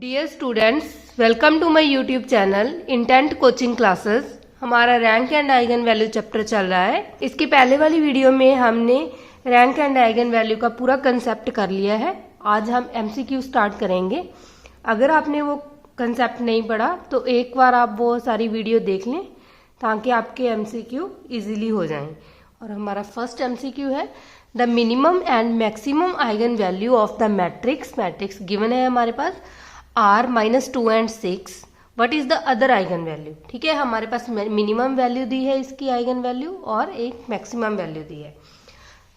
Dear students, welcome to my YouTube channel Intent coaching classes. हमारा rank and eigenvalue chapter चल रहा है। इसके पहले वाली वीडियो में हमने रैंक एंड आइगन वैल्यू का पूरा कंसेप्ट कर लिया है। आज हम एमसीक्यू स्टार्ट करेंगे। अगर आपने वो कंसेप्ट नहीं पढ़ा तो एक बार आप वो सारी वीडियो देख लें ताकि आपके एमसीक्यू इजीली हो जाएं। और हमारा फर्स्ट एमसीक्यू है the minimum and maximum eigen value of the matrix given है हमारे पास R -2 and 6। What is the other eigen value. ठीक है, हमारे पास मिनिमम वैल्यू दी है इसकी आइगन वैल्यू और एक मैक्सिमम वैल्यू दी है।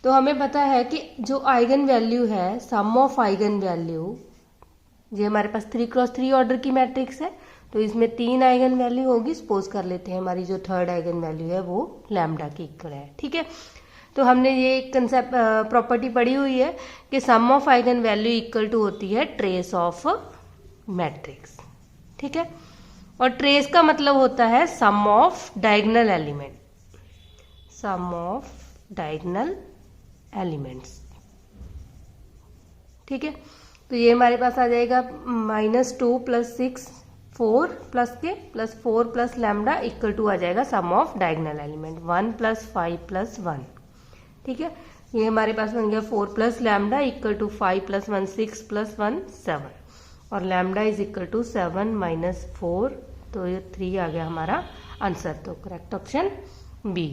तो हमें पता है कि जो आइगन वैल्यू है सम ऑफ आइगन वैल्यू, ये हमारे पास 3x3 ऑर्डर की मैट्रिक्स है तो इसमें 3 आइगन वैल्यू होगी। सपोज कर लेते हैं हमारी जो थर्ड आइगन वैल्यू है वो लैम्डा की इक्वल है। ठीक है, तो हमने ये कंसेप्ट प्रॉपर्टी पढ़ी हुई है कि sum of eigenvalue equal to होती है ट्रेस ऑफ मैट्रिक्स। ठीक है, और ट्रेस का मतलब होता है sum of diagonal element, sum of diagonal elements. ठीक है, तो ये हमारे पास आ जाएगा -2 + 6 4 plus k plus 4 plus lambda equal to आ जाएगा सम ऑफ डायगोनल एलिमेंट 1 + 5 + 1। ठीक है, ये हमारे पास बन गया 4 प्लस लैम्डा इक्वल टू 5 + 1 6 + 1 7 और लैम्डा इज इक्वल टू 7 - 4, तो ये 3 आ गया हमारा आंसर। तो करेक्ट ऑप्शन बी।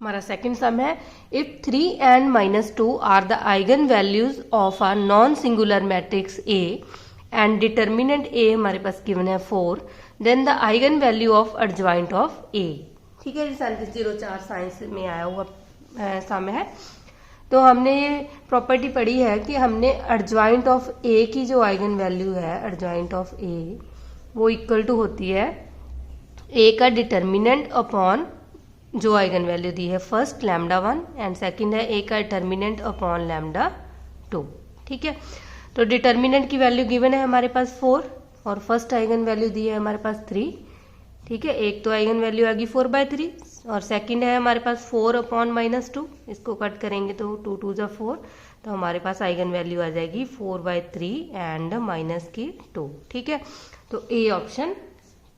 हमारा सेकंड सम है if 3 and -2 are the eigen values of a non singular matrix A and determinant A हमारे पास गिवन है 4, then the eigen value of adjoint of A। ठीक है, 04 साइंस में आया हुआ सम है। तो हमने ये प्रॉपर्टी पढ़ी है कि हमने एडजॉइंट ऑफ ए की जो आइगन वैल्यू है एडजॉइंट ऑफ ए वो इक्वल टू होती है ए का डिटर्मिनेंट अपॉन जो आइगन वैल्यू दी है फर्स्ट लैम्डा 1 एंड सेकंड है ए का डिटर्मिनेंट अपॉन लैम्डा 2। ठीक है, तो डिटर्मिनेंट की वैल्यू गिवन है हमारे पास 4 और फर्स्ट आइगन वैल्यू दी है हमारे पास 3। ठीक है, एक तो आइगन वैल्यू आ गई 4/3 और सेकंड है हमारे पास 4 अपॉन -2, इसको कट करेंगे तो 2 2 = 4, तो हमारे पास आइगन वैल्यू आ जाएगी 4/3 एंड -2। ठीक है, तो ए ऑप्शन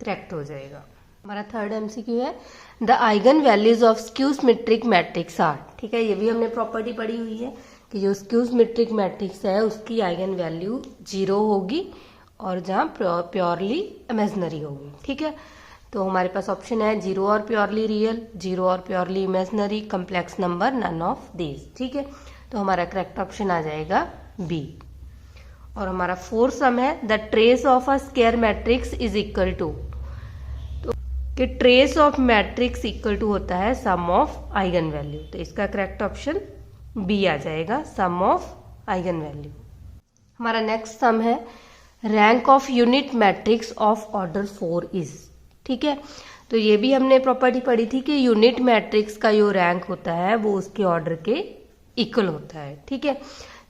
करेक्ट हो जाएगा। हमारा थर्ड एमसीक्यू है the eigen values of skew symmetric matrix are. ठीक है, ये भी हमने प्रॉपर्टी पढ़ी हुई है कि जो स्क्यू सिमेट्रिक मैट्रिक्स है उसकी आइगन वैल्यू 0 होगी और जहाँ प्योरली इमेजिनरी होगी। ठीक है, तो हमारे पास ऑप्शन है 0 और प्योरली रियल, 0 और purely imaginary, complex number, none of these. ठीक है, तो हमारा करेक्ट ऑप्शन आ जाएगा बी। और हमारा फोर्थ सम है the trace of a square matrix is equal to, तो कि trace of matrix equal to होता है सम ऑफ आइगन वैल्यू, तो इसका करेक्ट ऑप्शन बी आ जाएगा, सम ऑफ आइगन वैल्यू। हमारा नेक्स्ट सम है rank of unit matrix of order 4 is. ठीक है, तो ये भी हमने प्रॉपर्टी पढ़ी थी कि यूनिट मैट्रिक्स का जो रैंक होता है वो उसके ऑर्डर के इक्वल होता है। ठीक है,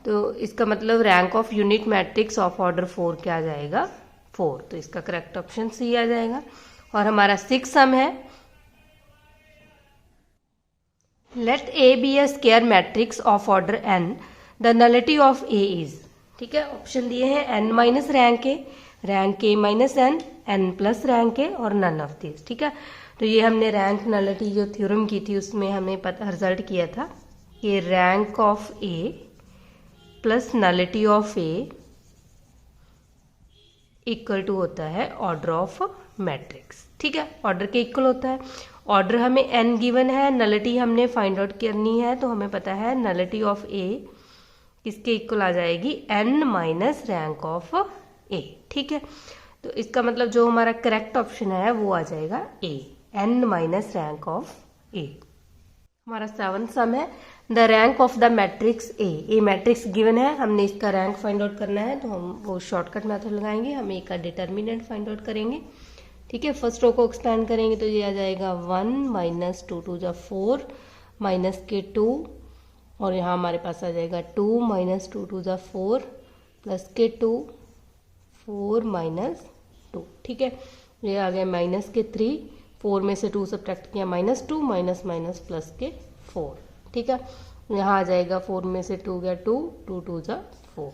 तो इसका मतलब rank of unit matrix of order 4 क्या आ जाएगा 4, तो इसका करेक्ट ऑप्शन सी आ जाएगा। और हमारा सिक्स्थ सम है let A be a square matrix of order n, the nullity of A is. ठीक है, ऑप्शन दिए हैं n minus rank A -n, n plus rank है और नन ऑफ दिस। ठीक है, तो ये हमने रैंक नलिटी जो थ्योरम की थी उसमें हमें पता रिजल्ट किया था कि rank of A plus nullity of A equal to होता है ऑर्डर ऑफ मैट्रिक्स। ठीक है, ऑर्डर के इक्वल होता है। ऑर्डर हमें n गिवन है, नलिटी हमने फाइंड आउट करनी है, तो हमें पता है नलिटी ऑफ ए किसके इक्वल आ जाएगी n माइनस रैंक ऑफ ए। ठीक है, तो इसका मतलब जो हमारा करेक्ट ऑप्शन है वो आ जाएगा ए, n माइनस रैंक ऑफ ए। हमारा सेवंथ सम है the rank of the matrix A matrix given है, हमने इसका रैंक फाइंड आउट करना है तो हम वो शॉर्टकट मेथड लगाएंगे, हम ए का डिटर्मिनेंट फाइंड आउट करेंगे। ठीक है, फर्स्ट रो को एक्सपेंड करेंगे तो ये आ जाएगा 1 - 2 2 = 4 -2 और यहाँ हमारे पास आ जाएगा 2 - 2 2 = 4 +2 4 - 2। ठीक है, ये आ गया -3, 4 में से 2 सब्ट्रैक्ट किया -2 +4। ठीक है, यहाँ आ जाएगा 4 में से 2 गया 2 2 2 = 4,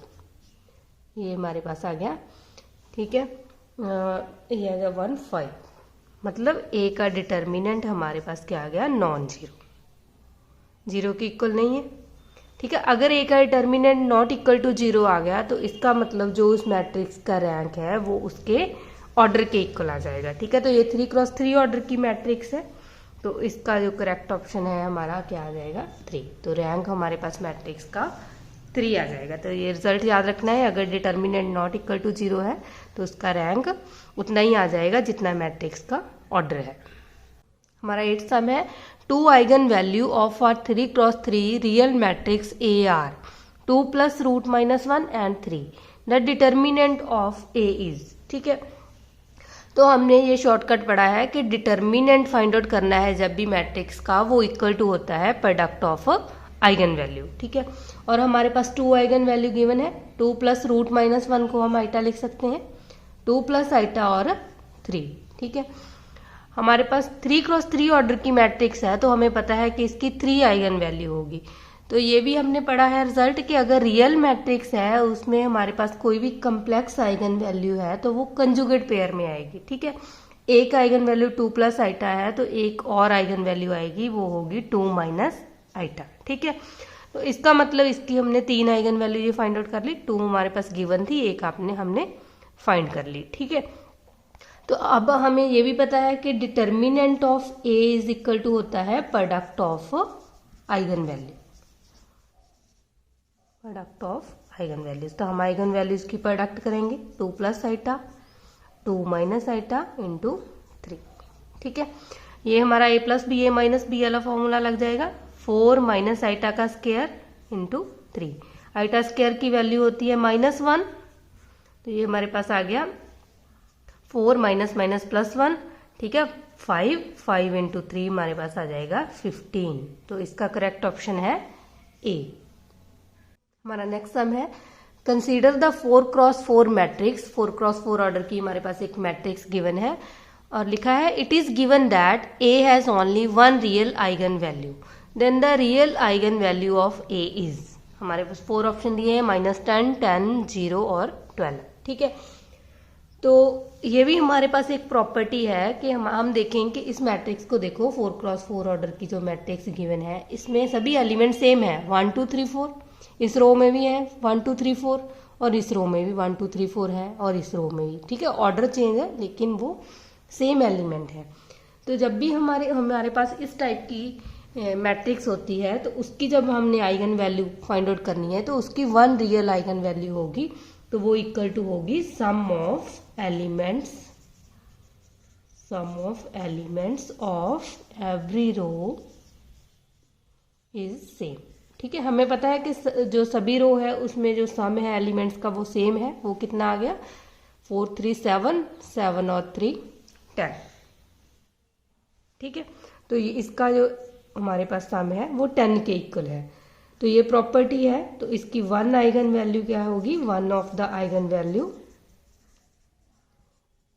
ये हमारे पास आ गया ठीक है, ये आ गया 1 5, मतलब ए का डिटर्मिनेंट हमारे पास क्या आ गया, नॉन जीरो, जीरो के इक्वल नहीं है। ठीक है, अगर ए का determinant not equal to zero आ गया तो इसका मतलब जो उस मैट्रिक्स का रैंक है वो उसके ऑर्डर के इक्वल आ जाएगा। ठीक है, तो ये 3x3 ऑर्डर की मैट्रिक्स है, तो इसका जो करेक्ट ऑप्शन है हमारा क्या आ जाएगा, 3। तो रैंक हमारे पास मैट्रिक्स का 3 आ जाएगा। तो ये रिजल्ट याद रखना है, अगर determinant not equal to zero है तो उसका रैंक उतना ही आ जाएगा जितना मैट्रिक्स का ऑर्डर है। हमारा 8th सम है, 2 eigen value of are 3x3 real matrix A are 2 + √-1 and 3, the determinant of A is. ठीक है, तो हमने ये शॉर्टकट पढ़ा है कि डिटर्मिनेंट फाइंड आउट करना है जब भी मैट्रिक्स का वो इक्वल टू होता है प्रोडक्ट ऑफ आइगन वैल्यू। ठीक है, और हमारे पास 2 आइगन वैल्यू गिवन है, 2 + √-1 को हम आइटा लिख सकते हैं, 2 + आइटा और 3। ठीक है, हमारे पास 3x3 ऑर्डर की मैट्रिक्स है तो हमें पता है कि इसकी 3 आइगन वैल्यू होगी। तो ये भी हमने पढ़ा है रिजल्ट कि अगर रियल मैट्रिक्स है उसमें हमारे पास कोई भी कम्प्लेक्स आइगन वैल्यू है तो वो कंजुगेट पेयर में आएगी। ठीक है, एक आइगन वैल्यू 2 + आइटा है तो एक और आइगन वैल्यू आएगी, वो होगी 2 - आइटा। ठीक है, तो इसका मतलब इसकी हमने 3 आइगन वैल्यू ये फाइंड आउट कर ली, 2 हमारे पास गिवन थी, एक हमने फाइंड कर ली। ठीक है, तो अब हमें ये भी पता है कि determinant of A is equal to होता है product of eigenvalue, product of eigenvalues. तो हम आइगन वैल्यूज की प्रोडक्ट करेंगे, 2 + आइटा 2 - आइटा इंटू 3। ठीक है, ये हमारा a + b a - b वाला फॉर्मूला लग जाएगा, 4 - आइटा का स्क्वायर इंटू 3। आइटा स्क्वायर की वैल्यू होती है -1, तो ये हमारे पास आ गया 4 - +1। ठीक है, 5 इंटू 3 हमारे पास आ जाएगा 15। तो इसका करेक्ट ऑप्शन है ए। हमारा नेक्स्ट सम है, consider the 4x4 matrix. 4x4 order की हमारे पास एक मैट्रिक्स गिवन है और लिखा है it is given that A has only 1 real eigenvalue, then the real eigen value of A is. हमारे पास 4 ऑप्शन दिए हैं, -10, 10, 0 और 12। ठीक है, तो ये भी हमारे पास एक प्रॉपर्टी है कि हम देखें कि इस मैट्रिक्स को देखो, 4x4 ऑर्डर की जो मैट्रिक्स गिवन है इसमें सभी एलिमेंट सेम है, 1 2 3 4। इस रो में भी है 1 2 3 4 और इस रो में भी 1 2 3 4 है और इस रो में भी। ठीक है, ऑर्डर चेंज है लेकिन वो सेम एलिमेंट है। तो जब भी हमारे पास इस टाइप की मैट्रिक्स होती है तो उसकी जब हमने आइगन वैल्यू फाइंड आउट करनी है तो उसकी 1 रियल आइगन वैल्यू होगी, तो वो इक्वल टू होगी sum of elements of every row is same. ठीक है, हमें पता है कि जो सभी रो है उसमें जो सम है एलिमेंट्स का वो सेम है, वो कितना आ गया 4 3 7, 7 और 3 10। ठीक है, तो ये इसका जो हमारे पास सम है वो 10 के इक्वल है। तो ये प्रॉपर्टी है, तो इसकी 1 आइगन वैल्यू क्या होगी, 1 of the eigen value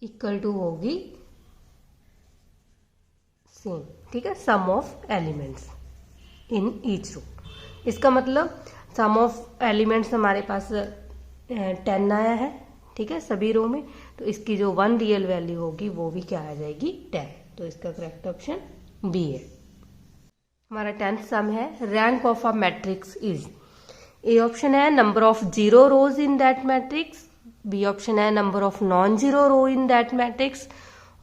equal to होगी सेम। ठीक है, sum of elements in each row. इसका मतलब सम ऑफ एलिमेंट्स हमारे पास 10 आया है। ठीक है, सभी रो में, तो इसकी जो 1 रियल वैल्यू होगी वो भी क्या आ जाएगी 10। तो इसका करेक्ट ऑप्शन बी है। हमारा 10th सम है, rank of a matrix is. A option है number of 0 rows in that matrix, B option है number of non zero row in that matrix,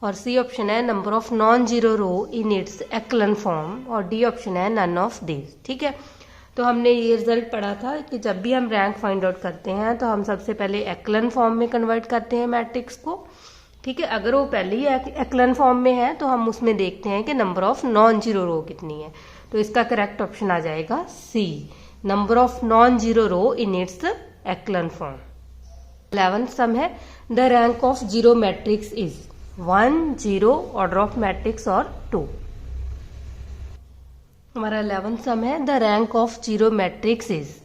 और सी ऑप्शन है number of non zero row in its echelon form, और D option है none of these. ठीक है, तो हमने ये रिजल्ट पढ़ा था कि जब भी हम रैंक फाइंड आउट करते हैं तो हम सबसे पहले एक्लन फॉर्म में कन्वर्ट करते हैं मैट्रिक्स को। ठीक है, अगर वो पहले ही एक्लन फॉर्म में है तो हम उसमें देखते हैं कि number of non zero row कितनी है। तो इसका करेक्ट ऑप्शन आ जाएगा C, number of non zero row in its echelon form. 11th sum है, the rank of zero matrix is 1 0 order of matrix और 2। हमारा 11th सम है, the rank of zero matrix is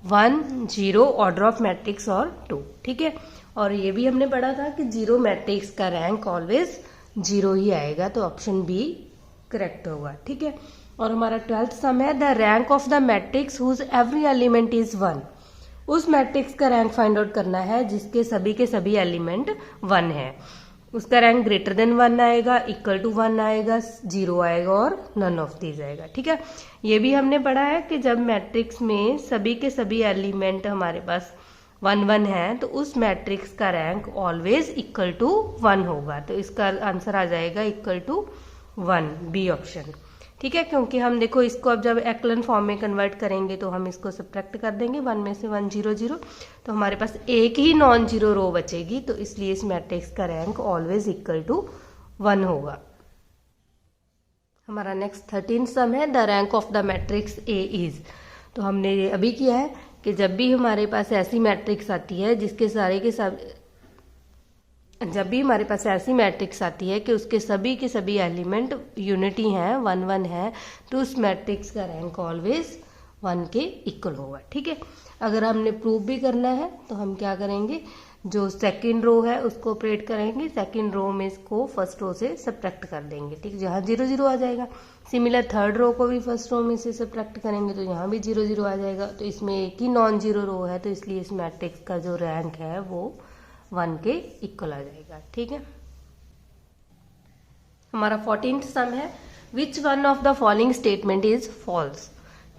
1 0 order of matrix और 2। ठीक है, और ये भी हमने पढ़ा था कि जीरो मैट्रिक्स का रैंक ऑलवेज 0 ही आएगा, तो ऑप्शन बी करेक्ट होगा। ठीक है, और हमारा 12th सम है, the rank of the matrix whose every element is 1। उस मैट्रिक्स का रैंक फाइंड आउट करना है जिसके सभी के सभी एलिमेंट 1 है। उसका रैंक ग्रेटर देन 1 आएगा, इक्वल टू 1 आएगा, 0 आएगा और नन ऑफ दीज आएगा। ठीक है, ये भी हमने पढ़ा है कि जब मैट्रिक्स में सभी के सभी एलिमेंट हमारे पास 1 1 है तो उस मैट्रिक्स का रैंक ऑलवेज इक्वल टू 1 होगा। तो इसका आंसर आ जाएगा इक्वल टू 1, बी ऑप्शन। ठीक है, क्योंकि हम देखो इसको अब जब एक्लन फॉर्म में कन्वर्ट करेंगे तो हम इसको सब्ट्रैक्ट कर देंगे, 1 में से 1 0 0, तो हमारे पास एक ही नॉन जीरो रो बचेगी। तो इसलिए इस मैट्रिक्स का रैंक ऑलवेज इक्वल टू 1 होगा। हमारा नेक्स्ट 13 सम है, the rank of the matrix A is. तो हमने ये अभी किया है कि जब भी हमारे पास ऐसी मैट्रिक्स आती है जिसके सारे के सब जब भी हमारे पास ऐसी मैट्रिक्स आती है कि उसके सभी के सभी एलिमेंट यूनिटी हैं, 1 1 है, तो उस मैट्रिक्स का रैंक ऑलवेज 1 के इक्वल होगा। ठीक है, अगर हमने प्रूव भी करना है तो हम क्या करेंगे, जो सेकंड रो है उसको ऑपरेट करेंगे, सेकंड रो में इसको फर्स्ट रो से सब्ट्रैक्ट कर देंगे। ठीक, जहाँ 0 0 आ जाएगा। सिमिलर थर्ड रो को भी फर्स्ट रो में से सब्ट्रैक्ट करेंगे तो यहाँ भी 0 0 आ जाएगा। तो इसमें एक ही नॉन जीरो रो है, तो इसलिए इस मैट्रिक्स का जो रैंक है वो 1 के इक्वल आ जाएगा। ठीक है, हमारा 14th सम है, which one of the following statement is false.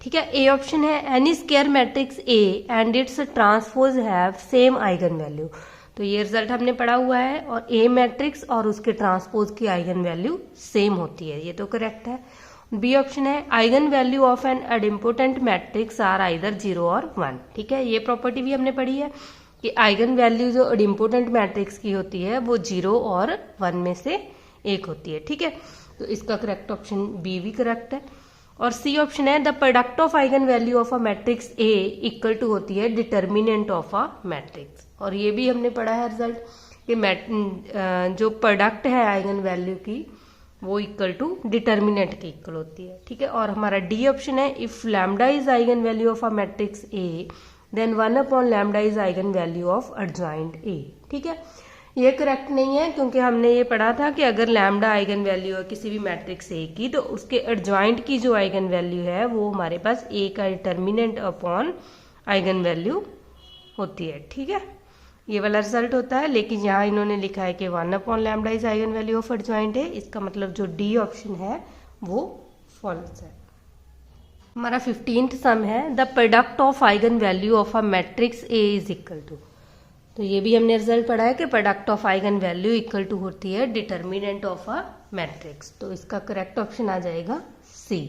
ठीक है, ए ऑप्शन है, any square matrix A and its transpose have same eigenvalue. तो ये रिजल्ट हमने पढ़ा हुआ है, और ए मैट्रिक्स और उसके ट्रांसपोज की आइगन वैल्यू सेम होती है, ये तो करेक्ट है। बी ऑप्शन है, eigen value of an idempotent matrix are either 0 और 1। ठीक है, ये प्रॉपर्टी भी हमने पढ़ी है कि आइगन वैल्यू जो एडिम्पोर्टेंट मैट्रिक्स की होती है वो 0 और 1 में से एक होती है। ठीक है, तो इसका करेक्ट ऑप्शन बी भी करेक्ट है। और सी ऑप्शन है, the product of eigen value of a matrix A equal to होती है डिटर्मिनेंट ऑफ अ मैट्रिक्स। और ये भी हमने पढ़ा है रिजल्ट कि जो प्रोडक्ट है आइगन वैल्यू की वो इक्वल टू डिटर्मिनेंट के इक्वल होती है। ठीक है, और हमारा डी ऑप्शन है, if lambda is eigen value of a matrix A then 1 upon lambda is eigen value of adjoint A. ठीक है, ये करेक्ट नहीं है, क्योंकि हमने ये पढ़ा था कि अगर लैम्डा आइगन वैल्यू है किसी भी मैट्रिक्स ए की तो उसके एडजॉइंट की जो आइगन वैल्यू है वो हमारे पास ए का डिटर्मिनेंट अपॉन आइगन वैल्यू होती है। ठीक है, ये वाला रिजल्ट होता है, लेकिन यहाँ इन्होंने लिखा है कि 1 upon lambda is eigen value of adjoint है। इसका मतलब जो डी ऑप्शन है वो फॉल्स है। हमारा 15th सम है, the product of eigen value of a matrix A is equal to. तो ये भी हमने रिजल्ट पढ़ा है कि product of eigenvalue equal to होती है डिटर्मिनेंट ऑफ अ मैट्रिक्स। तो इसका करेक्ट ऑप्शन आ जाएगा सी।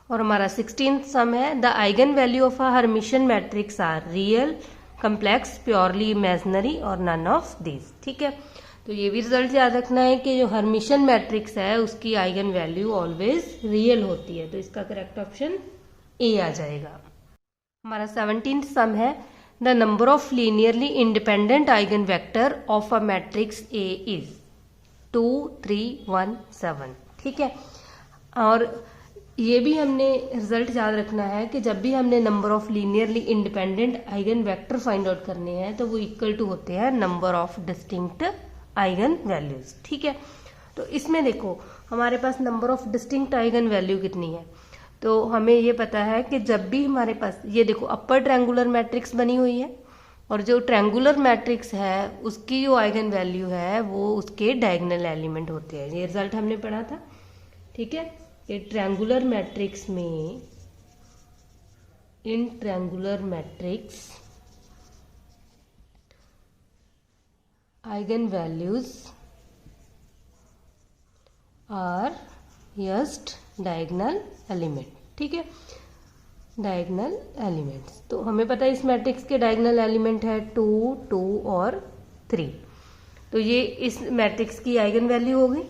और हमारा 16th सम है, the eigen value of a Hermitian matrix are real, complex, purely imaginary और नन ऑफ दिस। ठीक है, तो ये भी रिजल्ट याद रखना है कि जो हर्मिशियन मैट्रिक्स है उसकी आइगन वैल्यू ऑलवेज रियल होती है। तो इसका करेक्ट ऑप्शन ए आ जाएगा। हमारा 17th सम है, the number of linearly independent eigen vector of a matrix A is 2 3 1 7। ठीक है, और ये भी हमने रिजल्ट याद रखना है कि जब भी हमने number of linearly independent eigenvector find out करने हैं तो वो इक्वल टू होते हैं number of distinct eigenvalues. ठीक है, तो इसमें देखो हमारे पास number of distinct eigenvalue कितनी है, तो हमें ये पता है कि जब भी हमारे पास ये देखो अपर ट्रायंगुलर मैट्रिक्स बनी हुई है और जो ट्रायंगुलर मैट्रिक्स है उसकी जो आइगन वैल्यू है वो उसके डायगोनल एलिमेंट होते हैं। ये रिजल्ट हमने पढ़ा था। ठीक है, ये ट्रायंगुलर मैट्रिक्स में in triangular matrix eigen values are just diagonal element. ठीक है, डायगोनल एलिमेंट्स, तो हमें पता है इस मैट्रिक्स के डायगोनल एलिमेंट है 2 2 और 3। तो ये इस मैट्रिक्स की आइगन वैल्यू हो गई।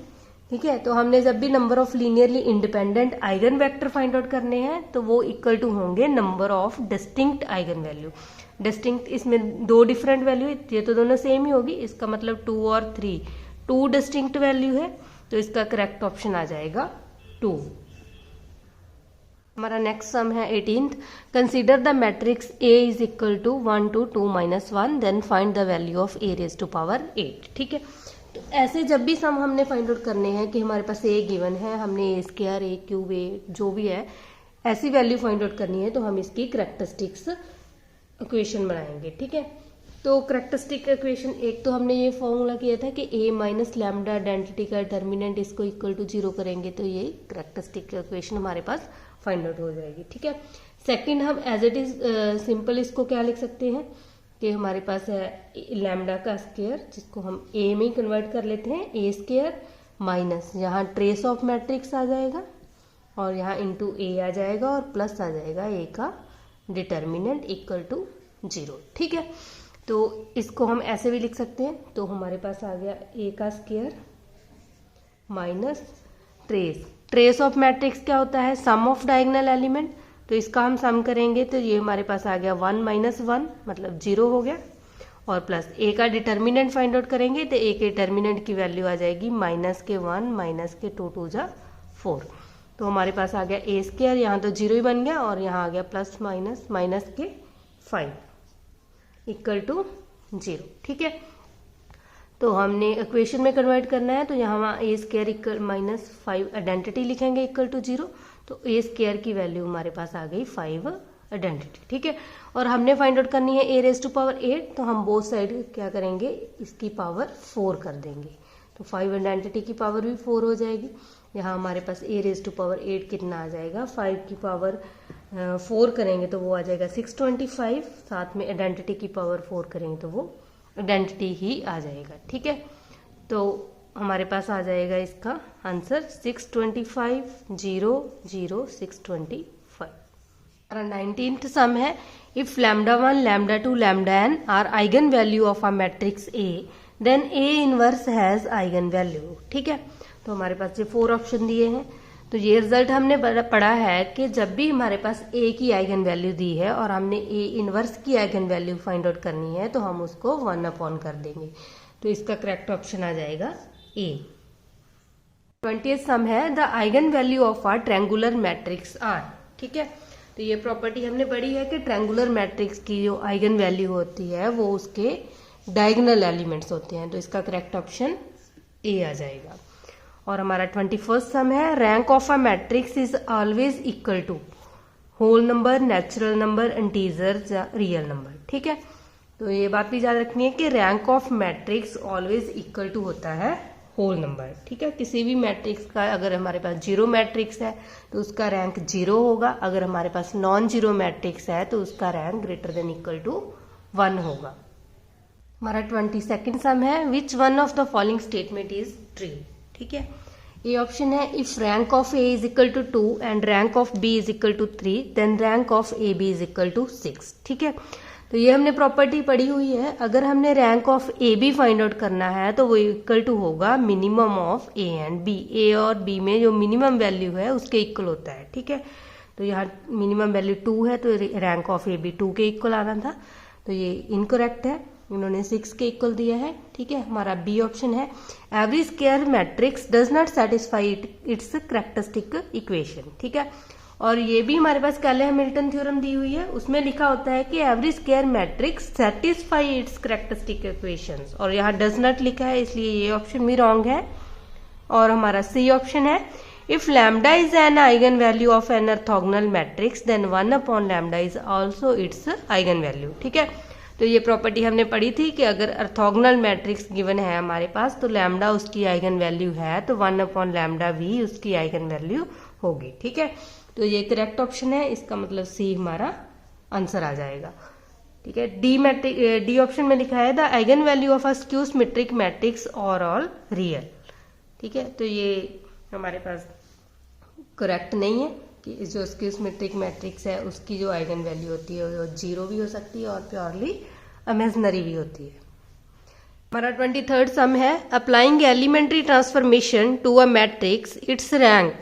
ठीक है, तो हमने जब भी number of linearly independent eigenvector find out करने हैं तो वो इक्वल टू होंगे number of distinct eigen value. Distinct, इसमें 2 डिफरेंट वैल्यू, ये तो दोनों सेम ही होगी, इसका मतलब 2 और 3 2 डिस्टिंक्ट वैल्यू है। तो इसका करेक्ट ऑप्शन आ जाएगा 2। हमारा नेक्स्ट सम है 18th, consider the matrix A is equal to 1 2 2 -1 then find the value of A raise to power 8। ठीक है, तो ऐसे जब भी सम हमने फाइंड आउट करने हैं कि हमारे पास A गिवन है, हमने A square A cube A जो भी है ऐसी वैल्यू फाइंड आउट करनी है तो हम इसकी करेक्टरिस्टिक्स इक्वेशन बनाएंगे। ठीक है, तो करेक्टरिस्टिक इक्वेशन एक तो हमने ये फॉर्मूला किया था कि a माइनस लैम्डा आइडेंटिटी का डिटर्मिनेंट इसको इक्वल टू 0 करेंगे तो ये करेक्टरिस्टिक इक्वेशन हमारे पास फाइंड आउट हो जाएगी। ठीक है, सेकंड हम एज इट इज सिंपल इसको क्या लिख सकते हैं कि हमारे पास है लैम्डा का स्क्वायर, जिसको हम a में कन्वर्ट कर लेते हैं, a स्क्वायर माइनस यहाँ ट्रेस ऑफ मैट्रिक्स आ जाएगा और यहाँ इंटू a आ जाएगा और प्लस आ जाएगा a का डिटर्मिनेंट इक्वल टू 0। ठीक है, तो इसको हम ऐसे भी लिख सकते हैं, तो हमारे पास आ गया a का square minus trace of matrix क्या होता है, सम ऑफ डायगोनल एलिमेंट, तो इसका हम सम करेंगे तो ये हमारे पास आ गया 1 माइनस 1 मतलब 0 हो गया, और प्लस a का डिटर्मिनेंट फाइंड आउट करेंगे तो a के डिटर्मिनेंट की वैल्यू आ जाएगी माइनस के 1 माइनस के 2 2 जा 4, तो हमारे पास आ गया a स्क्वायर, यहाँ तो 0 ही बन गया और यहाँ आ गया प्लस माइनस माइनस के 5 इक्वल टू 0। ठीक है, तो हमने इक्वेशन में कन्वर्ट करना है तो यहाँ a square equal minus 5 identity लिखेंगे इक्वल टू 0, तो a स्क्वायर की वैल्यू हमारे पास आ गई 5 आइडेंटिटी। ठीक है, और हमने फाइंड आउट करनी है a रेज टू पावर 8, तो हम बोथ साइड क्या करेंगे इसकी पावर 4 कर देंगे, तो 5 आइडेंटिटी की पावर भी 4 हो जाएगी। यहाँ हमारे पास a रेज टू पावर 8 कितना आ जाएगा, 5 की पावर 4 करेंगे तो वो आ जाएगा 625, साथ में आइडेंटिटी की पावर 4 करेंगे तो वो आइडेंटिटी ही आ जाएगा। ठीक है, तो हमारे पास आ जाएगा इसका आंसर 625 0 0 625। हमारा 19th सम है, if lambda 1 lambda 2 lambda n are eigen value of a matrix A then A inverse has eigenvalue. ठीक है, तो हमारे पास ये 4 ऑप्शन दिए हैं, तो ये रिजल्ट हमने पढ़ा है कि जब भी हमारे पास a की आइगन वैल्यू दी है और हमने a इनवर्स की आइगन वैल्यू फाइंड आउट करनी है तो हम उसको 1 अपॉन कर देंगे, तो इसका करेक्ट ऑप्शन आ जाएगा a। 20th सम है, the eigen value of a triangular matrix are. ठीक है, तो ये प्रॉपर्टी हमने पढ़ी है कि ट्रायंगुलर मैट्रिक्स की जो आइगन वैल्यू होती है वो उसके डायगोनल एलिमेंट्स होते हैं, तो इसका करेक्ट ऑप्शन a आ जाएगा। और हमारा 21st सम है, rank of a matrix is always equal to whole number, natural number, integer या रियल नंबर। ठीक है, तो ये बात भी याद रखनी है कि rank of matrix always equal to होता है होल नंबर। ठीक है, किसी भी मैट्रिक्स का अगर हमारे पास जीरो मैट्रिक्स है तो उसका रैंक 0 होगा, अगर हमारे पास नॉन जीरो मैट्रिक्स है तो उसका rank greater than equal to 1 होगा। हमारा 22nd सम है, which one of the following statement is true. ठीक है, ये ऑप्शन है, if rank of a is equal to 2 and rank of b is equal to 3 then rank of A B is equal to 6। ठीक है, तो ये हमने property पढ़ी हुई है, अगर हमने rank of A B find out करना है तो वो इक्वल टू होगा minimum of A and B, A और बी में जो मिनिमम वैल्यू है उसके इक्वल होता है। ठीक है, तो यहाँ मिनिमम वैल्यू 2 है तो रैंक ऑफ ए बी 2 के इक्वल आना था, तो ये इनकरेक्ट है, इन्होंने 6 के इक्वल दिया है। ठीक है, हमारा बी ऑप्शन है, every square matrix does not satisfy it's characteristic equation. ठीक है, और ये भी हमारे पास कैले हैमिल्टन थ्योरम दी हुई है, उसमें लिखा होता है कि every square matrix satisfy it's characteristic equations, और यहाँ डज नॉट लिखा है इसलिए ये ऑप्शन भी रॉन्ग है। और हमारा सी ऑप्शन है, if lambda is an eigen value of an orthogonal matrix then 1 upon lambda is also its eigen value. ठीक है, तो ये प्रॉपर्टी हमने पढ़ी थी कि अगर ऑर्थोगोनल मैट्रिक्स गिवन है हमारे पास तो लैम्डा उसकी आइगन वैल्यू है तो 1 अपॉन लैम्डा भी उसकी आइगन वैल्यू होगी। ठीक है, तो ये करेक्ट ऑप्शन है, इसका मतलब सी हमारा आंसर आ जाएगा। ठीक है, डी ऑप्शन में लिखा है, the eigen value of a skew symmetric matrix और ऑल रियल। ठीक है, तो ये हमारे पास करेक्ट नहीं है कि जो स्क्यू सिमेट्रिक मैट्रिक्स है उसकी जो आइगन वैल्यू होती है वो 0 भी हो सकती है और प्योरली इमेजिनरी भी होती है। हमारा 23rd सम है, applying elementary transformation to a matrix its rank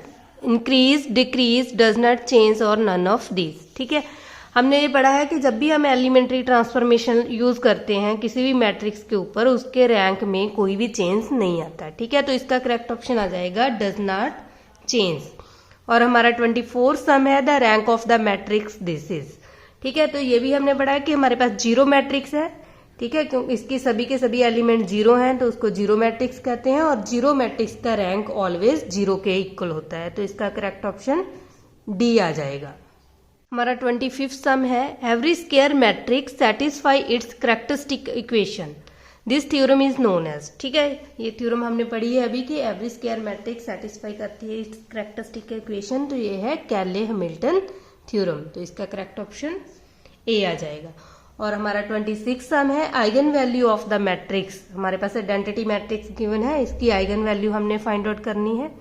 increase decrease does not change और नन ऑफ दीज। ठीक है, हमने ये पढ़ा है कि जब भी हम एलिमेंट्री ट्रांसफॉर्मेशन यूज करते हैं किसी भी मैट्रिक्स के ऊपर उसके रैंक में कोई भी चेंज नहीं आता। ठीक है, तो इसका करेक्ट ऑप्शन आ जाएगा डज नॉट चेंज। और हमारा 24 सम है, the rank of the matrix this is. ठीक है, तो ये भी हमने पढ़ा है कि हमारे पास जीरो मैट्रिक्स है। ठीक है, क्योंकि इसकी सभी के सभी एलिमेंट 0 हैं तो उसको जीरो मैट्रिक्स कहते हैं, और जीरो मैट्रिक्स का रैंक ऑलवेज 0 के इक्वल होता है, तो इसका करेक्ट ऑप्शन डी आ जाएगा। हमारा 25th सम है, every square matrix satisfy its characteristic equation, this theorem is known as. ठीक है, ये थ्योरम हमने पढ़ी है अभी कि एवरी स्क्वायर मैट्रिक्स सेटिस्फाई करती है इट्स कैरेक्टरिस्टिक इक्वेशन, तो ये है कैले हैमिल्टन थ्योरम। तो इसका करेक्ट ऑप्शन ए आ जाएगा। और हमारा 26 सम है, eigen value of the matrix. हमारे पास आइडेंटिटी मैट्रिक्स गिवन है, इसकी आइगन वैल्यू हमने फाइंड आउट करनी है।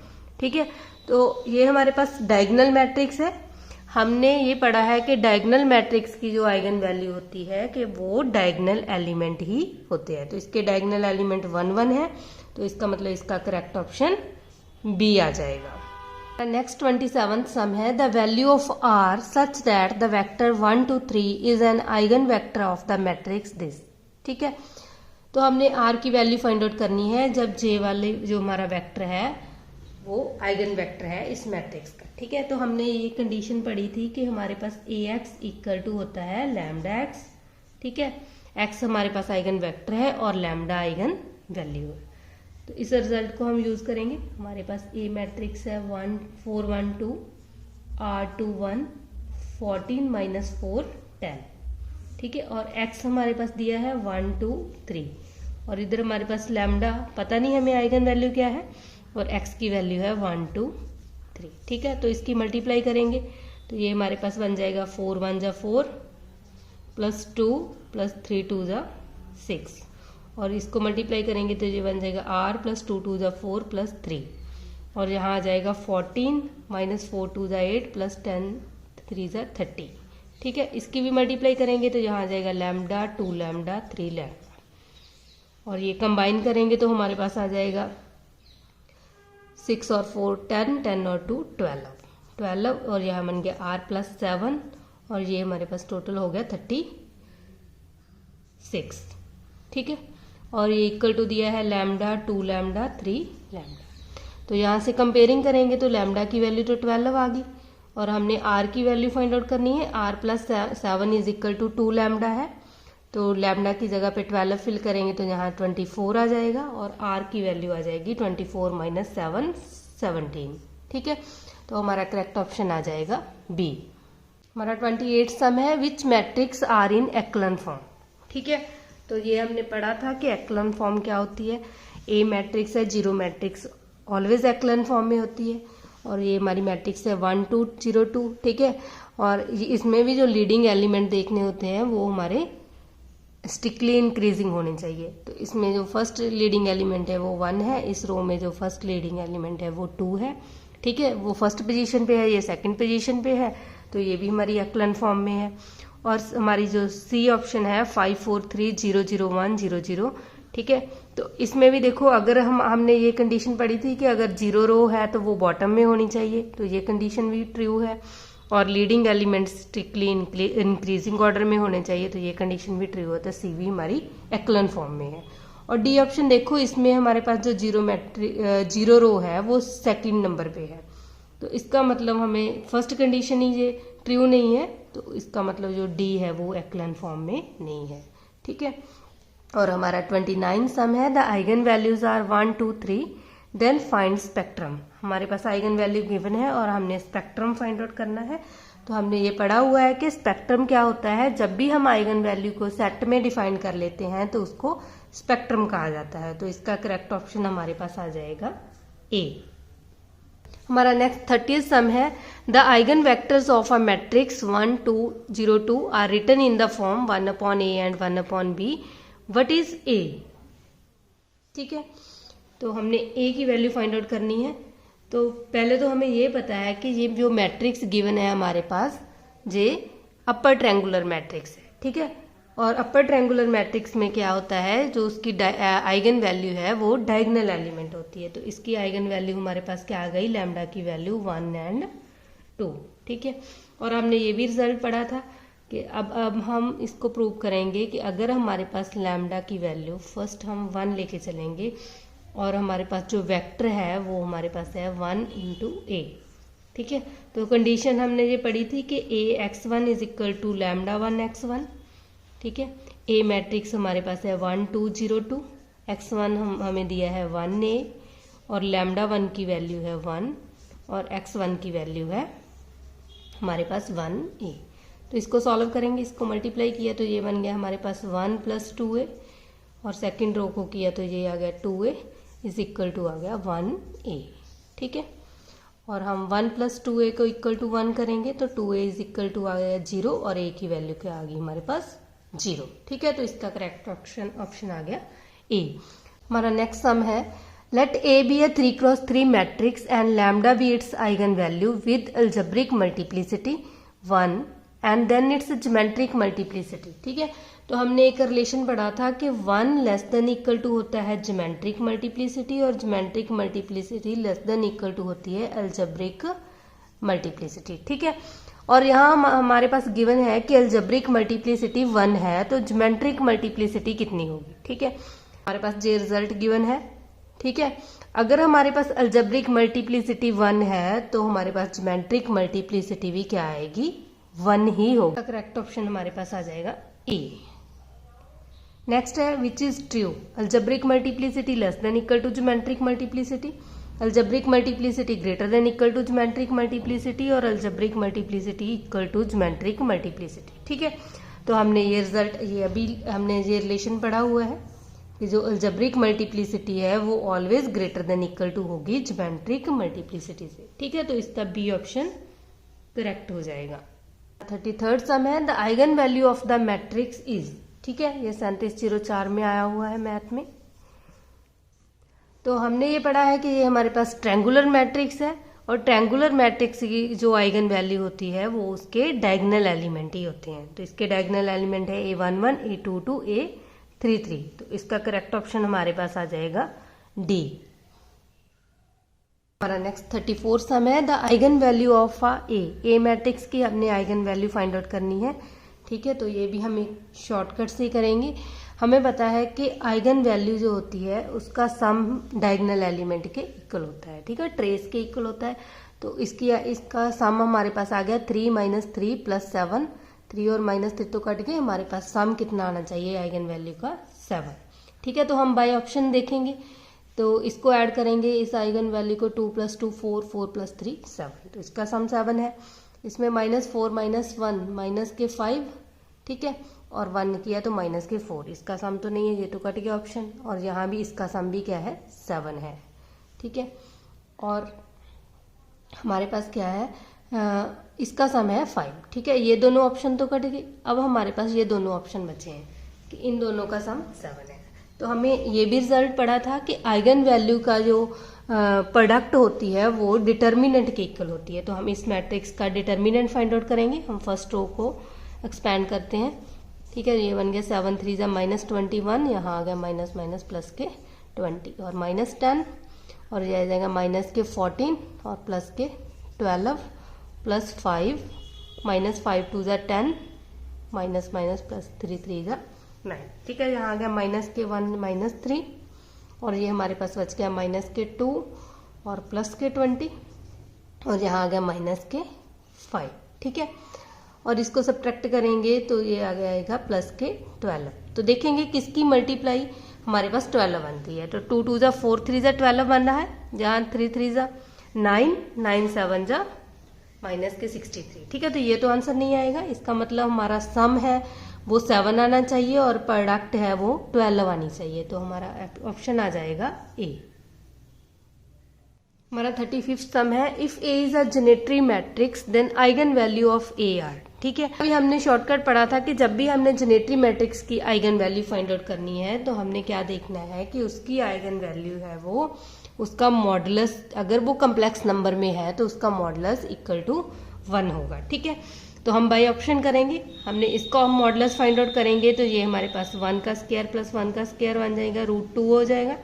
ठीक है, तो ये हमारे पास डायगोनल मैट्रिक्स है। हमने ये पढ़ा है कि डायगोनल मैट्रिक्स की जो आइगन वैल्यू होती है कि वो डायगोनल एलिमेंट ही होते हैं। तो इसके डायगोनल एलिमेंट 1 1 है, तो इसका मतलब इसका करेक्ट ऑप्शन बी आ जाएगा। नेक्स्ट 27th सम है, the value of r such that the vector 1 2 3 is an eigen vector of the matrix this. ठीक है, तो हमने आर की वैल्यू फाइंड आउट करनी है जब जे वाले जो हमारा वेक्टर है वो आइगन वेक्टर है इस मैट्रिक्स का। ठीक है, तो हमने ये कंडीशन पढ़ी थी कि हमारे पास ए एक्स इक्वल टू होता है लैम्डा एक्स। ठीक है, एक्स हमारे पास आइगन वेक्टर है और लैम्डा आइगन वैल्यू है। तो इस रिजल्ट को हम यूज करेंगे। हमारे पास ए मैट्रिक्स है 1 4 1 2 R2 1 14 - 4 10। ठीक है, और एक्स हमारे पास दिया है 1 2 3 और इधर हमारे पास लैम्डा पता नहीं हमें आइगन वैल्यू क्या है और x की वैल्यू है 1 2 3। ठीक है, तो इसकी मल्टीप्लाई करेंगे तो ये हमारे पास बन जाएगा 4 1 जा 4 +2 +3 2 जा 6 और इसको मल्टीप्लाई करेंगे तो ये बन जाएगा r +2 2 जा 4 +3 और यहाँ आ जाएगा 14 - 4 2 जा 8 +10 3 जा 30। ठीक है, इसकी भी मल्टीप्लाई करेंगे तो यहाँ आ जाएगा लैम्डा 2 लैम्डा 3 लैम्डा और ये कंबाइन करेंगे तो हमारे पास आ जाएगा 6 और 4 10 10 और 2 12 और यहाँ बन गया r +7 और ये हमारे पास टोटल हो गया 36। ठीक है, और ये इक्वल टू दिया है लैम्डा 2 लैम्डा 3 लैम्डा। तो यहाँ से कंपेयरिंग करेंगे तो लैम्डा की वैल्यू तो 12 आ गई और हमने r की वैल्यू फाइंड आउट करनी है। r +7 is equal to 2 lambda है, तो लैम्डा की जगह पे 12 फिल करेंगे तो यहाँ 24 आ जाएगा और r की वैल्यू आ जाएगी 24 - 7 17। ठीक है, तो हमारा करेक्ट ऑप्शन आ जाएगा बी। हमारा 28 सम है, which matrix are in echelon form. ठीक है, तो ये हमने पढ़ा था कि एक्लन फॉर्म क्या होती है। ए मैट्रिक्स है, जीरो मैट्रिक्स ऑलवेज एक्लन फॉर्म में होती है और ये हमारी मैट्रिक्स है 1 2 0 2। ठीक है, और इसमें भी जो लीडिंग एलिमेंट देखने होते हैं वो हमारे स्ट्रिक्टली इंक्रीजिंग होने चाहिए। तो इसमें जो फर्स्ट लीडिंग एलिमेंट है वो 1 है, इस रो में जो फर्स्ट लीडिंग एलिमेंट है वो 2 है। ठीक है, वो फर्स्ट पोजीशन पे है, ये सेकंड पोजीशन पे है, तो ये भी हमारी एक्लन फॉर्म में है। और हमारी जो सी ऑप्शन है 5 4 3 0 0 1 0 0। ठीक है, तो इसमें भी देखो अगर हमने ये कंडीशन पढ़ी थी कि अगर 0 रो है तो वो बॉटम में होनी चाहिए, तो ये कंडीशन भी ट्रू है और leading element strictly increasing order में होने चाहिए, तो ये कंडीशन भी ट्रू है। तो सी भी हमारी एक्लन फॉर्म में है। और डी ऑप्शन देखो, इसमें हमारे पास जो जीरो रो है वो सेकंड नंबर पे है, तो इसका मतलब हमें फर्स्ट कंडीशन ही ये ट्रू नहीं है, तो इसका मतलब जो डी है वो एक्लन फॉर्म में नहीं है। ठीक है, और हमारा 29 सम है, the eigen values are 1 2 3 then find spectrum. हमारे पास आइगन वैल्यू गिवन है और हमने स्पेक्ट्रम फाइंड आउट करना है। तो हमने ये पढ़ा हुआ है कि स्पेक्ट्रम क्या होता है, जब भी हम आइगन वैल्यू को सेट में डिफाइन कर लेते हैं तो उसको स्पेक्ट्रम कहा जाता है। तो इसका करेक्ट ऑप्शन हमारे पास आ जाएगा ए। हमारा नेक्स्ट 30th सम है, the eigen vectors of a matrix 1 2 0 2 are written in the form 1/a and 1/b, what is A. ठीक है, तो हमने ए की वैल्यू फाइंड आउट करनी है। तो पहले तो हमें ये पता है कि ये जो मैट्रिक्स गिवन है हमारे पास ये अपर ट्रायंगुलर मैट्रिक्स है। ठीक है, और अपर ट्रायंगुलर मैट्रिक्स में क्या होता है, जो उसकी आइगन वैल्यू है वो डायगोनल एलिमेंट होती है। तो इसकी आइगन वैल्यू हमारे पास क्या आ गई, लैम्डा की वैल्यू 1 एंड 2। ठीक है, और हमने ये भी रिजल्ट पढ़ा था कि अब हम इसको प्रूव करेंगे कि अगर हमारे पास लैम्डा की वैल्यू फर्स्ट हम 1 लेके चलेंगे और हमारे पास जो वेक्टर है वो हमारे पास है 1 × a। ठीक है, तो कंडीशन हमने ये पढ़ी थी कि a(x1) is equal to lambda 1(x1). ठीक है, ए मैट्रिक्स हमारे पास है 1 2 0 2, x1 हमें दिया है 1a और लैम्डा 1 की वैल्यू है 1 और x1 की वैल्यू है हमारे पास 1a। तो इसको सॉल्व करेंगे, इसको मल्टीप्लाई किया तो ये बन गया हमारे पास 1 + 2a, और सेकेंड रो को किया तो ये आ गया 2a इज इक्वल टू आ गया 1a। ठीक है, और हम 1 + 2a को इक्वल टू 1 करेंगे तो 2a इज इक्वल टू आ गया 0, और a की वैल्यू क्या आ गई हमारे पास 0। ठीक है, तो इसका करेक्ट ऑप्शन आ गया a। हमारा नेक्स्ट सम है, let a be a 3x3 matrix and lambda be its eigen value with algebraic multiplicity 1 and then its geometric multiplicity. ठीक है, तो हमने एक रिलेशन पढ़ा था कि 1 लेस देन इक्वल टू होता है ज्योमेट्रिक मल्टीप्लिसिटी, और geometric multiplicity less than equal to होती है अलजेब्रिक मल्टीप्लिसिटी। ठीक है, और यहाँ हमारे पास गिवन है कि अलजेब्रिक मल्टीप्लिसिटी 1 है, तो ज्योमेट्रिक मल्टीप्लिसिटी कितनी होगी। ठीक है, हमारे पास ये रिजल्ट गिवन है। ठीक है, अगर हमारे पास अलजेब्रिक मल्टीप्लिसिटी 1 है तो हमारे पास ज्योमेट्रिक मल्टीप्लिसिटी भी क्या आएगी 1 ही होगा। करेक्ट ऑप्शन हमारे पास आ जाएगा ए। नेक्स्ट है which is true, algebraic multiplicity less than equal to geometric multiplicity, algebraic multiplicity greater than equal to geometric multiplicity, और algebraic multiplicity equal to geometric multiplicity. ठीक है, तो हमने ये रिजल्ट, ये अभी हमने ये रिलेशन पढ़ा हुआ है कि जो अलजेब्रिक मल्टीप्लिसिटी है वो always greater than equal to होगी ज्योमेट्रिक मल्टीप्लिसिटी से। ठीक है, तो इसका बी ऑप्शन करेक्ट हो जाएगा। 33rd सम है, the eigen value of the matrix is. ठीक है, ये 3704 में आया हुआ है मैथ में। तो हमने ये पढ़ा है कि ये हमारे पास ट्रायंगुलर मैट्रिक्स है, और ट्रायंगुलर मैट्रिक्स की जो आइगन वैल्यू होती है वो उसके डायगोनल एलिमेंट ही होते हैं। तो इसके डायगोनल एलिमेंट है a11, a22, a33। तो इसका करेक्ट ऑप्शन हमारे पास आ जाएगा डी। हमारा नेक्स्ट 34 सम है, the eigen value of A matrix की हमने आइगन वैल्यू फाइंड आउट करनी है। ठीक है, तो ये भी हम एक शॉर्टकट से करेंगे। हमें पता है कि आइगन वैल्यू जो होती है उसका सम डायगोनल एलिमेंट के इक्वल होता है। ठीक है, ट्रेस के इक्वल होता है। तो इसका सम हमारे पास आ गया 3 - 3 + 7। 3 और -3 तो कट गए, हमारे पास सम कितना आना चाहिए आइगन वैल्यू का 7। ठीक है, तो हम बाय ऑप्शन देखेंगे, तो इसको ऐड करेंगे इस आइगन वैल्यू को 2 + 2 4, 4 + 3 7। तो इसका सम 7 है। इसमें -4 - 1 - के 5। ठीक है, और 1 किया तो के 4। इसका सम तो नहीं है, ये तो कट गया ऑप्शन। और यहाँ भी इसका सम भी क्या है 7 है। ठीक है, और हमारे पास क्या है इसका सम है 5। ठीक है, ये दोनों ऑप्शन तो कट गए। अब हमारे पास ये दोनों ऑप्शन बचे हैं कि इन दोनों का सम 7 है। तो हमें ये भी रिजल्ट पढ़ा था कि आइगन वैल्यू का जो प्रोडक्ट होती है वो डिटर्मिनेंट के इक्वल होती है। तो हम इस मैट्रिक्स का डिटर्मिनेंट फाइंड आउट करेंगे। हम फर्स्ट रो को एक्सपैंड करते हैं। ठीक है, ये बन गया 7 3 -21, यहाँ आ गया माइनस प्लस के 20, और -10, और ये आ जाएगा माइनस के 14 और प्लस के 12 प्लस 5 -5 2 10 माइनस प्लस 3 3 9। ठीक है, यहाँ आ गया -1 -3, और ये हमारे पास बच गया -2 और प्लस के 20, और यहाँ आ गया -5। ठीक है, और इसको सब्ट्रैक्ट करेंगे तो ये आ जाएगा प्लस के 12। तो देखेंगे किसकी मल्टीप्लाई हमारे पास 12 बनती है। तो 2 2 = 4 3 = 12 बन रहा है, जहाँ 3 3 = 9 9 7 = -63। ठीक है, तो ये तो आंसर नहीं आएगा। इसका मतलब हमारा सम है वो 7 आना चाहिए और प्रोडक्ट है वो 12 आनी चाहिए। तो हमारा ऑप्शन आ जाएगा ए। हमारा 35th सम है, if A is a unitary matrix then eigen value of A are. ठीक है, अभी हमने शॉर्टकट पढ़ा था कि जब भी हमने जेनेटरी मैट्रिक्स की आइगन वैल्यू फाइंड आउट करनी है तो हमने क्या देखना है कि उसकी आइगन वैल्यू है वो उसका मॉडुलस, अगर वो कम्प्लेक्स नंबर में है तो उसका मॉडुलस इक्वल टू 1 होगा। ठीक है, तो हम बाय ऑप्शन करेंगे। हमने इसको हम मॉडुलस फाइंड आउट करेंगे तो ये हमारे पास 1 का स्क्वायर प्लस 1 का स्क्वायर बन जाएगा, √2 हो जाएगा।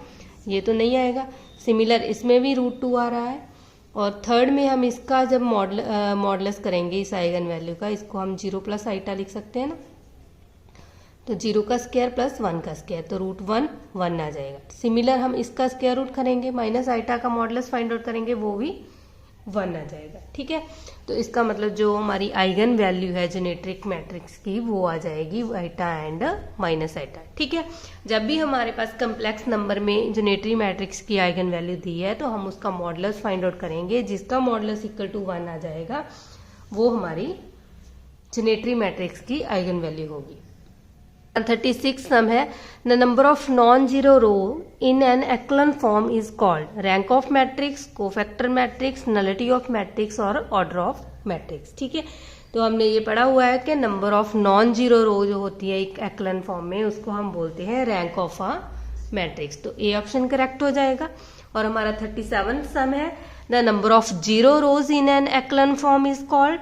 ये तो नहीं आएगा। सिमिलर इसमें भी √2 आ रहा है। और थर्ड में हम इसका जब मॉडुलस करेंगे इस आइगन वैल्यू का, इसको हम 0 + आइटा लिख सकते हैं ना। तो 0 का स्क्वायर प्लस 1 का स्क्वायर, तो √1 1 आ जाएगा। सिमिलर हम इसका स्क्वायर रूट करेंगे, माइनस आइटा का मॉडुलस फाइंड आउट करेंगे, वो भी 1 आ जाएगा। ठीक है, तो इसका मतलब जो हमारी आइगन वैल्यू है जेनेट्रिक मैट्रिक्स की वो आ जाएगी आइटा एंड माइनस आइटा। ठीक है, जब भी हमारे पास कम्प्लेक्स नंबर में जेनेटरी मैट्रिक्स की आइगन वैल्यू दी है तो हम उसका मॉडुलस फाइंड आउट करेंगे, जिसका मॉडुलस इक्वल टू 1 आ जाएगा वो हमारी जेनेटरी मैट्रिक्स की आइगन वैल्यू होगी। 36 सम है, the number of non zero row in an echelon form is called rank of matrix, cofactor matrix, nullity of matrix और ऑर्डर ऑफ मैट्रिक्स। ठीक है, तो हमने ये पढ़ा हुआ है कि number of non zero row जो होती है एक एक्लन फॉर्म में, उसको हम बोलते हैं रैंक ऑफ अ मैट्रिक्स। तो ए ऑप्शन करेक्ट हो जाएगा। और हमारा 37 सम है, the number of zero rose in an echelon form is called,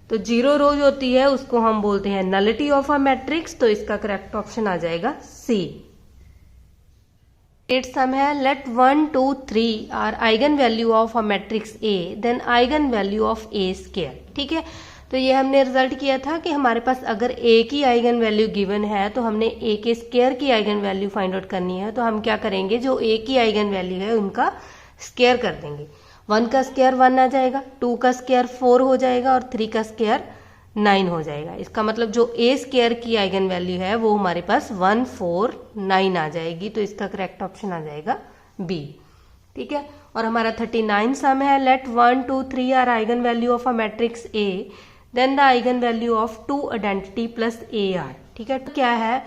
तो जीरो रोज होती है उसको हम बोलते हैं नलिटी ऑफ अ मैट्रिक्स, तो इसका करेक्ट ऑप्शन आ जाएगा सी। 8 सम है, let 1 2 3 are eigen value of a matrix A, then eigen value of A square. ठीक है, तो ये हमने रिजल्ट किया था कि हमारे पास अगर ए की आइगन वैल्यू गिवन है तो हमने ए के स्क्वायर की आइगन वैल्यू फाइंड आउट करनी है। तो हम क्या करेंगे, जो ए की आइगन वैल्यू है उनका स्क्वायर कर देंगे। 1 का स्क्वायर 1 आ जाएगा, 2 का स्क्वायर 4 हो जाएगा और 3 का स्क्वायर 9 हो जाएगा। इसका मतलब जो ए स्क्वायर की आइगन वैल्यू है वो हमारे पास 1 4 9 आ जाएगी। तो इसका करेक्ट ऑप्शन आ जाएगा बी। ठीक है, और हमारा 39 सम है, let 1 2 3 are eigen value of a matrix A, then the eigen value of 2 identity plus A are. ठीक है, तो क्या है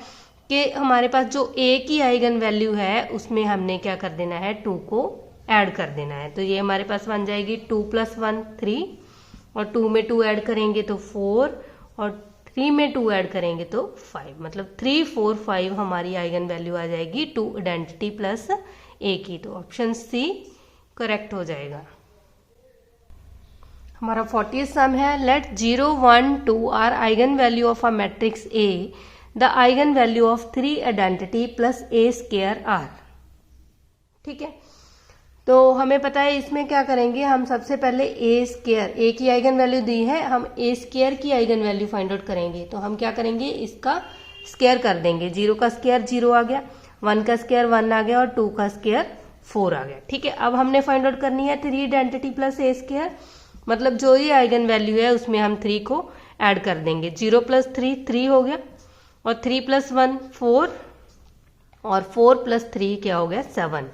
कि हमारे पास जो ए की आइगन वैल्यू है उसमें हमने क्या कर देना है, 2 को ऐड कर देना है। तो ये हमारे पास बन जाएगी 2 + 1 3, और 2 में 2 ऐड करेंगे तो 4, और 3 में 2 ऐड करेंगे तो 5, मतलब 3 4 5 हमारी आइगन वैल्यू आ जाएगी 2 आइडेंटिटी प्लस ए की। तो ऑप्शन सी करेक्ट हो जाएगा। हमारा 40 सम है, let 0 1 2 are eigen value of a matrix A, the eigen value of 3 identity plus A square are. ठीक है, तो हमें पता है इसमें क्या करेंगे, हम सबसे पहले ए स्क्वायर, ए की आइगन वैल्यू दी है, हम ए स्क्वायर की आइगन वैल्यू फाइंड आउट करेंगे। तो हम क्या करेंगे, इसका स्क्वायर कर देंगे। 0 का स्क्वायर 0 आ गया, 1 का स्क्वायर 1 आ गया और 2 का स्क्वायर 4 आ गया। ठीक है, अब हमने फाइंड आउट करनी है 3 आइडेंटिटी प्लस ए स्क्वायर, मतलब जो ये आइगन वैल्यू है उसमें हम 3 को ऐड कर देंगे। 0 + 3 3 हो गया, और 3 + 1 4, और 4 + 3 क्या हो गया 7।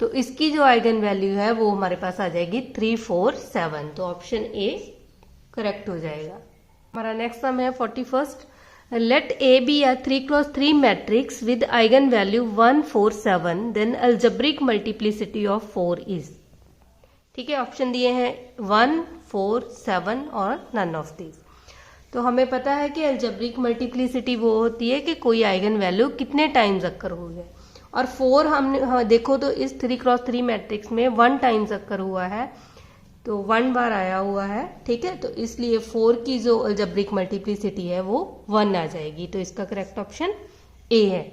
तो इसकी जो आइगन वैल्यू है वो हमारे पास आ जाएगी 3 4 7। तो ऑप्शन ए करेक्ट हो जाएगा। हमारा नेक्स्ट सम है 41, let A be a 3 × 3 matrix with eigen value 1 4 7, then algebraic multiplicity of 4 is. ठीक है, ऑप्शन दिए हैं 1 4 7 और नन ऑफ दिस। तो हमें पता है कि अलजेब्रिक मल्टीप्लिसिटी वो होती है कि कोई आइगन वैल्यू कितने टाइम्स अक्कर हुई है, और 4 हमने देखो तो इस 3 × 3 मैट्रिक्स में 1 टाइम्स अक्कर हुआ है, तो 1 बार आया हुआ है। ठीक है, तो इसलिए 4 की जो अलजेब्रिक मल्टीप्लिसिटी है वो 1 आ जाएगी। तो इसका करेक्ट ऑप्शन ए है।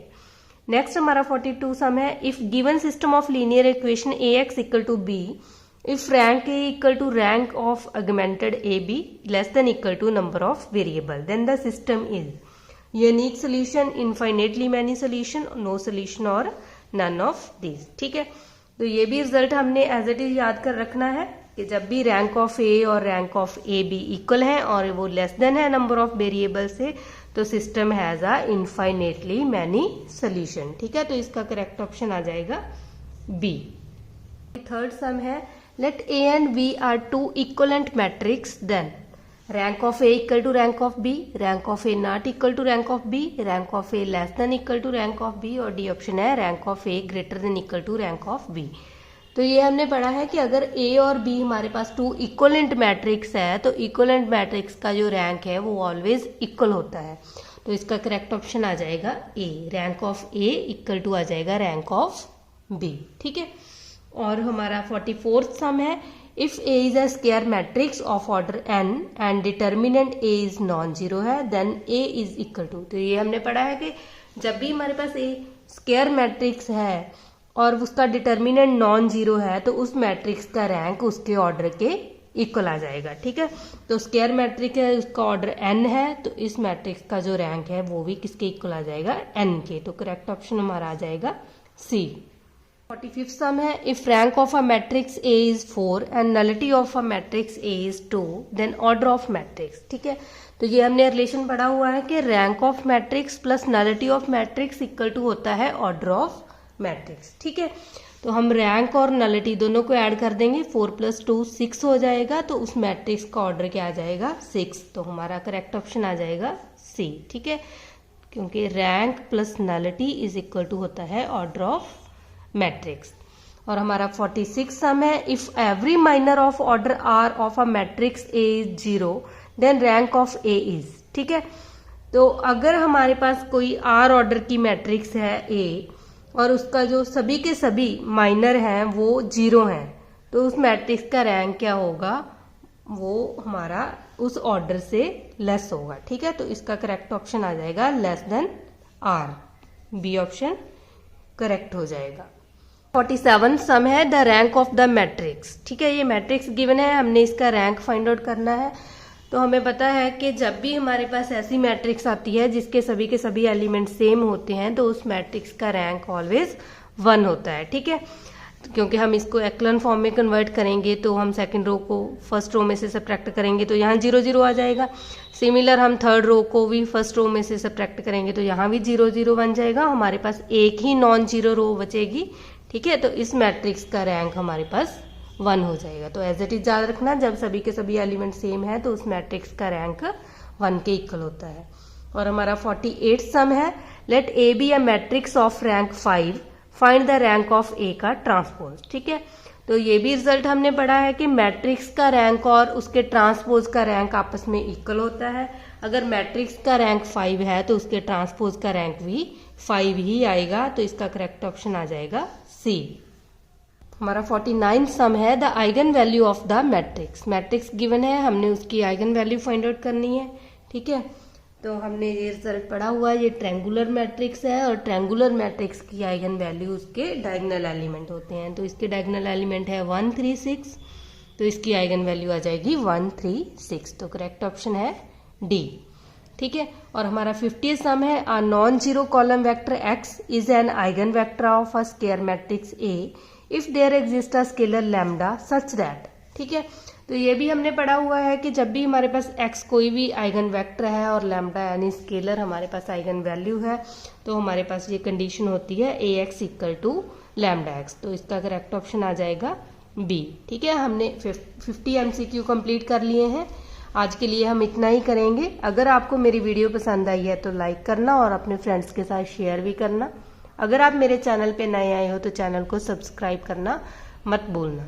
नेक्स्ट हमारा 42 सम है, if given system of linear equation ax = b, if rank a = rank of augmented ab less than equal to number of variable, then the system is unique solution, infinitely many solution, no solution और none of these। ठीक है, तो ये भी result हमने as it is याद कर रखना है कि जब भी रैंक ऑफ ए और rank of A B equal है और वो लेस देन है नंबर ऑफ वेरिएबल से, तो system has a infinitely many solution. ठीक है, तो इसका करेक्ट ऑप्शन आ जाएगा बी। थर्ड सम है, let A and B are 2 equivalent matrix, then rank of A = rank of B, rank of A not equal to rank of B, rank of A less than equal to rank of B, और D option है rank of A greater than equal to rank of B। तो ये हमने पढ़ा है कि अगर A और B हमारे पास 2 इक्वलेंट मैट्रिक्स है तो इक्वलेंट मैट्रिक्स का जो रैंक है वो ऑलवेज इक्वल होता है। तो इसका करेक्ट ऑप्शन आ जाएगा ए, रैंक ऑफ A = आ जाएगा रैंक ऑफ B। ठीक है, और हमारा 44th सम है, if A is a square matrix of order n and determinant A is non zero है, then A is equal to. तो ये हमने पढ़ा है कि जब भी हमारे पास ए स्क्वायर मैट्रिक्स है और उसका डिटर्मिनेंट नॉन जीरो है तो उस मैट्रिक्स का रैंक उसके ऑर्डर के इक्वल आ जाएगा। ठीक है, तो स्क्वायर मैट्रिक्स है, उसका ऑर्डर n है, तो इस मैट्रिक्स का जो रैंक है वो भी किसके इक्वल आ जाएगा, n के। तो करेक्ट ऑप्शन हमारा आ जाएगा सी। 45th सम है, if rank of a matrix A is 4 and nullity of a matrix A is 2, then order of matrix. ठीक है, तो ये हमने रिलेशन पढ़ा हुआ है कि rank of matrix plus nullity of matrix equal to होता है ऑर्डर ऑफ मैट्रिक्स। ठीक है, तो हम रैंक और नलिटी दोनों को ऐड कर देंगे, 4 + 2 6 हो जाएगा, तो उस मैट्रिक्स का ऑर्डर क्या आ जाएगा 6, तो हमारा करेक्ट ऑप्शन आ जाएगा सी। ठीक है, क्योंकि rank plus nullity is equal to होता है ऑर्डर ऑफ मैट्रिक्स। और हमारा 46 सम है, if every minor of order r of a matrix A is 0 then rank of A is. ठीक है, तो अगर हमारे पास कोई आर ऑर्डर की मैट्रिक्स है ए और उसका जो सभी के सभी माइनर हैं वो 0 हैं, तो उस मैट्रिक्स का रैंक क्या होगा, वो हमारा उस ऑर्डर से लेस होगा। ठीक है, तो इसका करेक्ट ऑप्शन आ जाएगा less than r, B option correct हो जाएगा। 47 सम है the rank of the matrix. ठीक है, ये मैट्रिक्स गिवन है, हमने इसका रैंक फाइंड आउट करना है। तो हमें पता है कि जब भी हमारे पास ऐसी मैट्रिक्स आती है जिसके सभी के सभी एलिमेंट सेम होते हैं तो उस मैट्रिक्स का रैंक ऑलवेज 1 होता है। ठीक है, क्योंकि हम इसको एक्लन फॉर्म में कन्वर्ट करेंगे तो हम सेकंड रो को फर्स्ट रो में से सब्ट्रैक्ट करेंगे तो यहाँ 0 0 आ जाएगा। सिमिलर हम थर्ड रो को भी फर्स्ट रो में से सब्ट्रैक्ट करेंगे तो यहाँ भी 0 0 बन जाएगा, हमारे पास एक ही नॉन जीरो रो बचेगी। ठीक है, तो इस मैट्रिक्स का रैंक हमारे पास 1 हो जाएगा। तो एज इट इज याद रखना, जब सभी के सभी एलिमेंट सेम है तो उस मैट्रिक्स का रैंक 1 के इक्वल होता है। और हमारा 48 सम है, let A be a matrix of rank 5, find the rank of A का ट्रांसपोज। ठीक है, तो ये भी रिजल्ट हमने पढ़ा है कि मैट्रिक्स का रैंक और उसके ट्रांसपोज का रैंक आपस में इक्वल होता है। अगर मैट्रिक्स का रैंक 5 है तो उसके ट्रांसपोज का रैंक भी 5 ही आएगा, तो इसका करेक्ट ऑप्शन आ जाएगा सी। हमारा 49 सम है the eigen value of the matrix. Matrix given है, हमने उसकी आइगन वैल्यू फाइंड आउट करनी है। ठीक है, तो हमने ये रिजल्ट पढ़ा हुआ है, ये ट्रायंगुलर मैट्रिक्स है और ट्रायंगुलर मैट्रिक्स की आइगन वैल्यू उसके डायगोनल एलिमेंट होते हैं। तो इसके डायगोनल एलिमेंट है 1 3 6, तो इसकी आइगन वैल्यू आ जाएगी 1 3 6, तो करेक्ट ऑप्शन है डी। ठीक है, और हमारा 50 सम है a non zero column vector X is an eigen vector of a square matrix A if there exist a scalar lambda such that. ठीक है, तो ये भी हमने पढ़ा हुआ है कि जब भी हमारे पास x कोई भी आइगन वेक्टर है और लैम्डा यानी स्केलर हमारे पास आइगन वैल्यू है तो हमारे पास ये कंडीशन होती है ax = λx, तो इसका करेक्ट ऑप्शन आ जाएगा बी। ठीक है, हमने 50 MCQ कंप्लीट कर लिए हैं। आज के लिए हम इतना ही करेंगे। अगर आपको मेरी वीडियो पसंद आई है तो लाइक करना और अपने फ्रेंड्स के साथ शेयर भी करना। अगर आप मेरे चैनल पे नए आए हो तो चैनल को सब्सक्राइब करना मत भूलना।